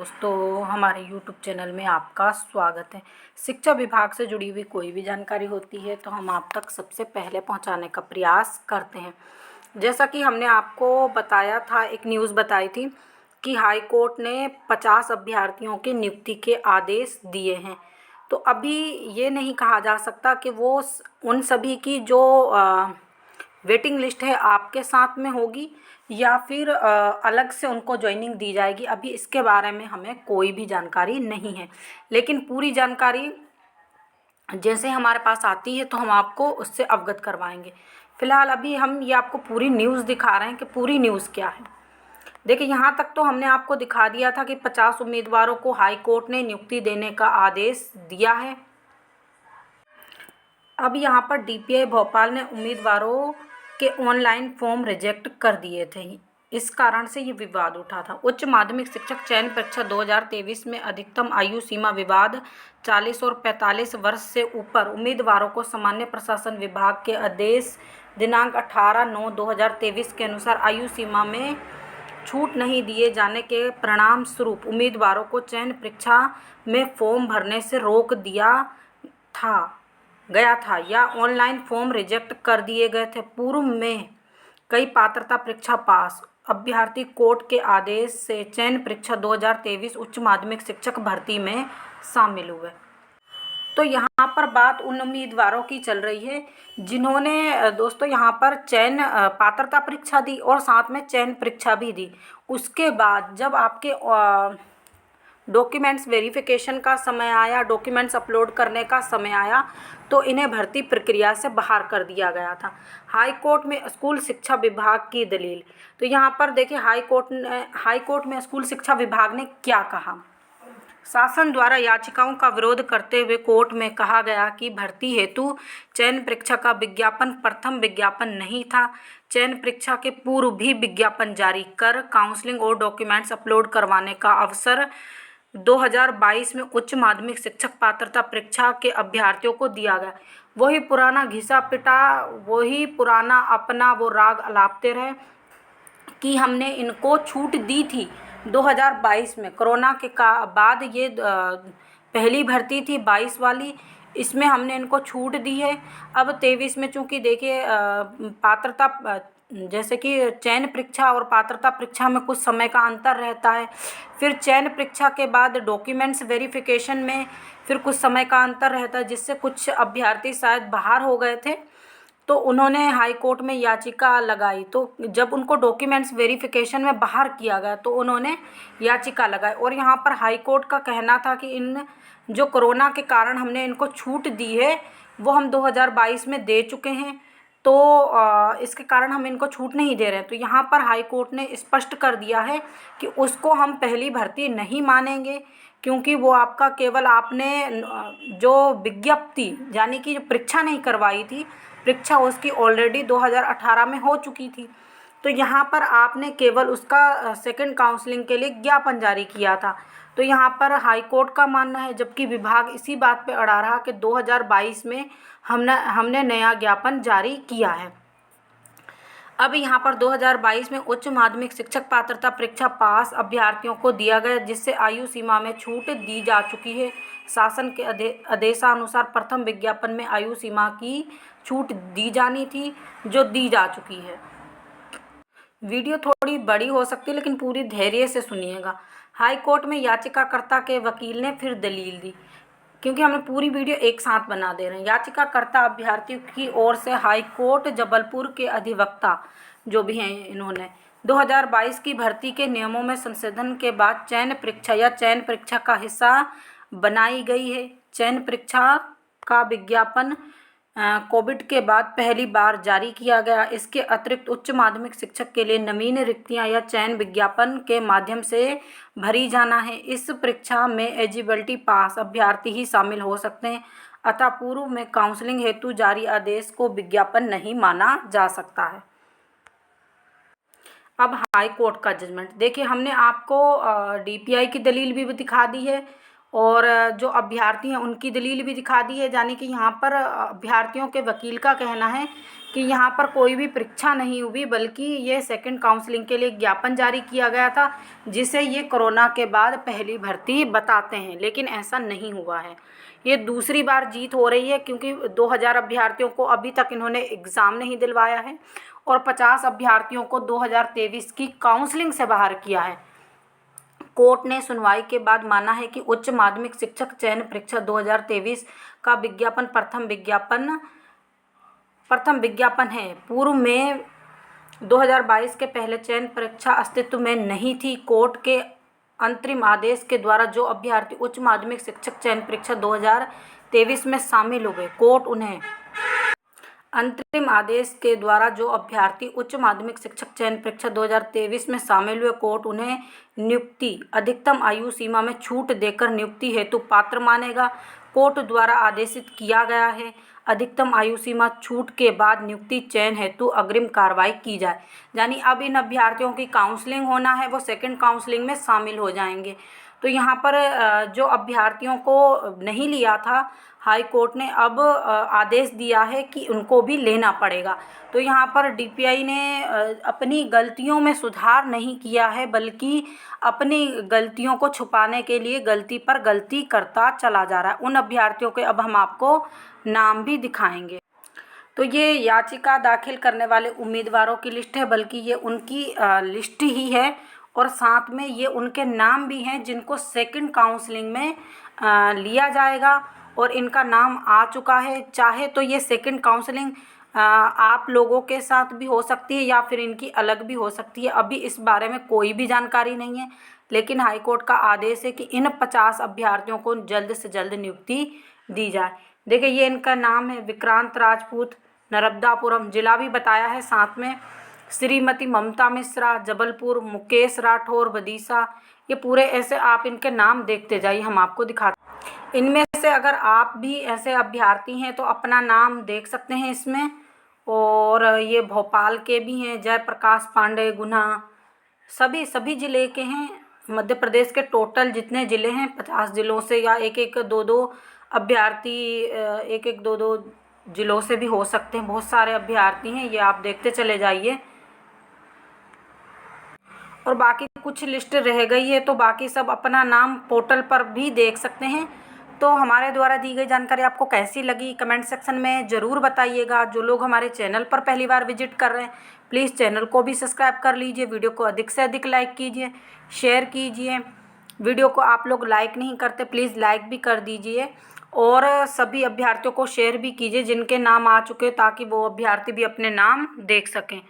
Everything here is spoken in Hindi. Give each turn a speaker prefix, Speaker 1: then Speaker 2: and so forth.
Speaker 1: दोस्तों, हमारे YouTube चैनल में आपका स्वागत है। शिक्षा विभाग से जुड़ी हुई कोई भी जानकारी होती है तो हम आप तक सबसे पहले पहुंचाने का प्रयास करते हैं। जैसा कि हमने आपको बताया था, एक न्यूज़ बताई थी कि हाई कोर्ट ने 50 अभ्यर्थियों की नियुक्ति के आदेश दिए हैं। तो अभी ये नहीं कहा जा सकता कि वो उन सभी की जो वेटिंग लिस्ट है आपके साथ में होगी या फिर अलग से उनको ज्वाइनिंग दी जाएगी। अभी इसके बारे में हमें कोई भी जानकारी नहीं है, लेकिन पूरी जानकारी जैसे हमारे पास आती है तो हम आपको उससे अवगत करवाएंगे। फिलहाल अभी हम ये आपको पूरी न्यूज़ दिखा रहे हैं कि पूरी न्यूज़ क्या है। देखिए, यहाँ तक तो हमने आपको दिखा दिया था कि 50 उम्मीदवारों को हाई कोर्ट ने नियुक्ति देने का आदेश दिया है। अब यहाँ पर डीपीआई भोपाल ने उम्मीदवारों के ऑनलाइन फॉर्म रिजेक्ट कर दिए थे। इस कारण से ये विवाद उठा था। उच्च माध्यमिक शिक्षक चयन परीक्षा 2023 में अधिकतम आयु सीमा विवाद 40 और 45 वर्ष से ऊपर उम्मीदवारों को सामान्य प्रशासन विभाग के आदेश दिनांक 18/9/2023 के अनुसार आयु सीमा में छूट नहीं दिए जाने के परिणाम स्वरूप उम्मीदवारों को चयन परीक्षा में फॉर्म भरने से रोक दिया गया था या ऑनलाइन फॉर्म रिजेक्ट कर दिए गए थे। पूर्व में कई पात्रता परीक्षा पास अभ्यर्थी कोर्ट के आदेश से चयन परीक्षा 2023 उच्च माध्यमिक शिक्षक भर्ती में शामिल हुए। तो यहाँ पर बात उन उम्मीदवारों की चल रही है जिन्होंने दोस्तों यहाँ पर चयन पात्रता परीक्षा दी और साथ में चयन परीक्षा भी दी। उसके बाद जब आपके डॉक्यूमेंट्स वेरिफिकेशन का समय आया, डॉक्यूमेंट्स अपलोड करने का समय आया, तो इन्हें भर्ती प्रक्रिया से बाहर कर दिया गया था। हाई कोर्ट में स्कूल शिक्षा विभाग की दलील। तो यहाँ पर देखिए, हाई कोर्ट में स्कूल शिक्षा विभाग ने क्या कहा। शासन द्वारा याचिकाओं का विरोध करते हुए कोर्ट में कहा गया कि भर्ती हेतु चयन परीक्षा का विज्ञापन प्रथम विज्ञापन नहीं था। चयन परीक्षा के पूर्व भी विज्ञापन जारी कर काउंसलिंग और डॉक्यूमेंट्स अपलोड करवाने का अवसर 2022 में उच्च माध्यमिक शिक्षक पात्रता परीक्षा के अभ्यर्थियों को दिया गया। वही पुराना घिसा पिटा, वही पुराना अपना वो राग अलापते रहे कि हमने इनको छूट दी थी 2022 में। कोरोना के बाद ये पहली भर्ती थी 22 वाली, इसमें हमने इनको छूट दी है। अब 23 में चूँकि देखिए पात्रता जैसे कि चयन परीक्षा और पात्रता परीक्षा में कुछ समय का अंतर रहता है, फिर चयन परीक्षा के बाद डॉक्यूमेंट्स वेरिफिकेशन में फिर कुछ समय का अंतर रहता है, जिससे कुछ अभ्यर्थी शायद बाहर हो गए थे। तो उन्होंने हाई कोर्ट में याचिका लगाई। तो जब उनको डॉक्यूमेंट्स वेरिफिकेशन में बाहर किया गया तो उन्होंने याचिका लगाई और यहाँ पर हाई कोर्ट का कहना था कि इन जो कोरोना के कारण हमने इनको छूट दी है वो हम 2022 में दे चुके हैं, तो इसके कारण हम इनको छूट नहीं दे रहे हैं। तो यहाँ पर हाई कोर्ट ने स्पष्ट कर दिया है कि उसको हम पहली भर्ती नहीं मानेंगे, क्योंकि वो आपका केवल आपने जो विज्ञप्ति यानी कि जो परीक्षा नहीं करवाई थी, परीक्षा उसकी ऑलरेडी 2018 में हो चुकी थी। तो यहाँ पर आपने केवल उसका सेकंड काउंसलिंग के लिए ज्ञापन जारी किया था। तो यहाँ पर हाई कोर्ट का मानना है, जबकि विभाग इसी बात पे अड़ा रहा कि 2022 में हमने नया ज्ञापन जारी किया है। अब यहाँ पर 2022 में उच्च माध्यमिक शिक्षक पात्रता परीक्षा पास अभ्यर्थियों को दिया गया, जिससे आयु सीमा में छूट दी जा चुकी है। शासन के आदेशानुसार प्रथम विज्ञापन में आयु सीमा की छूट दी जानी थी, जो दी जा चुकी है। वीडियो थोड़ी बड़ी हो सकती है, लेकिन पूरी धैर्य से सुनिएगा। हाई कोर्ट में याचिकाकर्ता के वकील ने फिर दलील दी, क्योंकि हमें पूरी वीडियो एक साथ बना दे रहे हैं। याचिकाकर्ता अभ्यर्थियों की ओर से हाई कोर्ट जबलपुर के अधिवक्ता जो भी हैं, इन्होंने 2022 की भर्ती के नियमों में संशोधन के बाद चयन परीक्षा या चयन परीक्षा का हिस्सा बनाई गई है। चयन परीक्षा का विज्ञापन कोविड के बाद पहली बार जारी किया गया। इसके अतिरिक्त उच्च माध्यमिक शिक्षक के लिए नवीन रिक्तियां या चयन विज्ञापन के माध्यम से भरी जाना है। इस परीक्षा में एलिजिबिलिटी पास अभ्यर्थी ही शामिल हो सकते हैं, अतः पूर्व में काउंसलिंग हेतु जारी आदेश को विज्ञापन नहीं माना जा सकता है। अब हाई कोर्ट का जजमेंट देखिए, हमने आपको डीपीआई की दलील भी दिखा दी है और जो अभ्यर्थी हैं उनकी दलील भी दिखा दी है। यानी कि यहाँ पर अभ्यर्थियों के वकील का कहना है कि यहाँ पर कोई भी परीक्षा नहीं हुई, बल्कि ये सेकंड काउंसलिंग के लिए ज्ञापन जारी किया गया था, जिसे ये कोरोना के बाद पहली भर्ती बताते हैं, लेकिन ऐसा नहीं हुआ है। ये दूसरी बार जीत हो रही है, क्योंकि 2000 अभ्यर्थियों को अभी तक इन्होंने एग्ज़ाम नहीं दिलवाया है और 50 अभ्यर्थियों को 2023 की काउंसलिंग से बाहर किया है। कोर्ट ने सुनवाई के बाद माना है कि उच्च माध्यमिक शिक्षक चयन परीक्षा 2023 का विज्ञापन प्रथम विज्ञापन है। पूर्व में 2022 के पहले चयन परीक्षा अस्तित्व में नहीं थी। कोर्ट के अंतरिम आदेश के द्वारा जो अभ्यर्थी उच्च माध्यमिक शिक्षक चयन परीक्षा 2023 में शामिल हो गए, कोर्ट उन्हें अंतरिम आदेश के द्वारा जो अभ्यर्थी उच्च माध्यमिक शिक्षक चयन परीक्षा 2023 में शामिल हुए, कोर्ट उन्हें नियुक्ति अधिकतम आयु सीमा में छूट देकर नियुक्ति हेतु पात्र मानेगा। कोर्ट द्वारा आदेशित किया गया है अधिकतम आयु सीमा छूट के बाद नियुक्ति चयन हेतु अग्रिम कार्रवाई की जाए। यानी अब इन अभ्यर्थियों की काउंसलिंग होना है, वो सेकंड काउंसलिंग में शामिल हो जाएंगे। तो यहाँ पर जो अभ्यर्थियों को नहीं लिया था, हाई कोर्ट ने अब आदेश दिया है कि उनको भी लेना पड़ेगा। तो यहाँ पर डीपीआई ने अपनी गलतियों में सुधार नहीं किया है, बल्कि अपनी गलतियों को छुपाने के लिए गलती पर गलती करता चला जा रहा है। उन अभ्यर्थियों के अब हम आपको नाम भी दिखाएंगे। तो ये याचिका दाखिल करने वाले उम्मीदवारों की लिस्ट है, बल्कि ये उनकी लिस्ट ही है और साथ में ये उनके नाम भी हैं जिनको सेकंड काउंसलिंग में लिया जाएगा और इनका नाम आ चुका है। चाहे तो ये सेकंड काउंसलिंग आप लोगों के साथ भी हो सकती है या फिर इनकी अलग भी हो सकती है। अभी इस बारे में कोई भी जानकारी नहीं है, लेकिन हाई कोर्ट का आदेश है कि इन 50 अभ्यर्थियों को जल्द से जल्द नियुक्ति दी जाए। देखिए, ये इनका नाम है विक्रांत राजपूत, नर्मदापुरम जिला भी बताया है साथ में, श्रीमती ममता मिश्रा जबलपुर, मुकेश राठौर विदिशा। ये पूरे ऐसे आप इनके नाम देखते जाइए, हम आपको दिखाते हैं। इनमें से अगर आप भी ऐसे अभ्यर्थी हैं तो अपना नाम देख सकते हैं इसमें। और ये भोपाल के भी हैं, जयप्रकाश पांडे, गुना, सभी ज़िले के हैं। मध्य प्रदेश के टोटल जितने ज़िले हैं 50 ज़िलों से, या एक एक दो अभ्यर्थी एक एक दो ज़िलों से भी हो सकते हैं। बहुत सारे अभ्यर्थी हैं, ये आप देखते चले जाइए। और बाकी कुछ लिस्ट रह गई है, तो बाकी सब अपना नाम पोर्टल पर भी देख सकते हैं। तो हमारे द्वारा दी गई जानकारी आपको कैसी लगी कमेंट सेक्शन में ज़रूर बताइएगा। जो लोग हमारे चैनल पर पहली बार विजिट कर रहे हैं, प्लीज़ चैनल को भी सब्सक्राइब कर लीजिए। वीडियो को अधिक से अधिक लाइक कीजिए, शेयर कीजिए। वीडियो को आप लोग लाइक नहीं करते, प्लीज़ लाइक भी कर दीजिए और सभी अभ्यर्थियों को शेयर भी कीजिए जिनके नाम आ चुके, ताकि वो अभ्यर्थी भी अपने नाम देख सकें।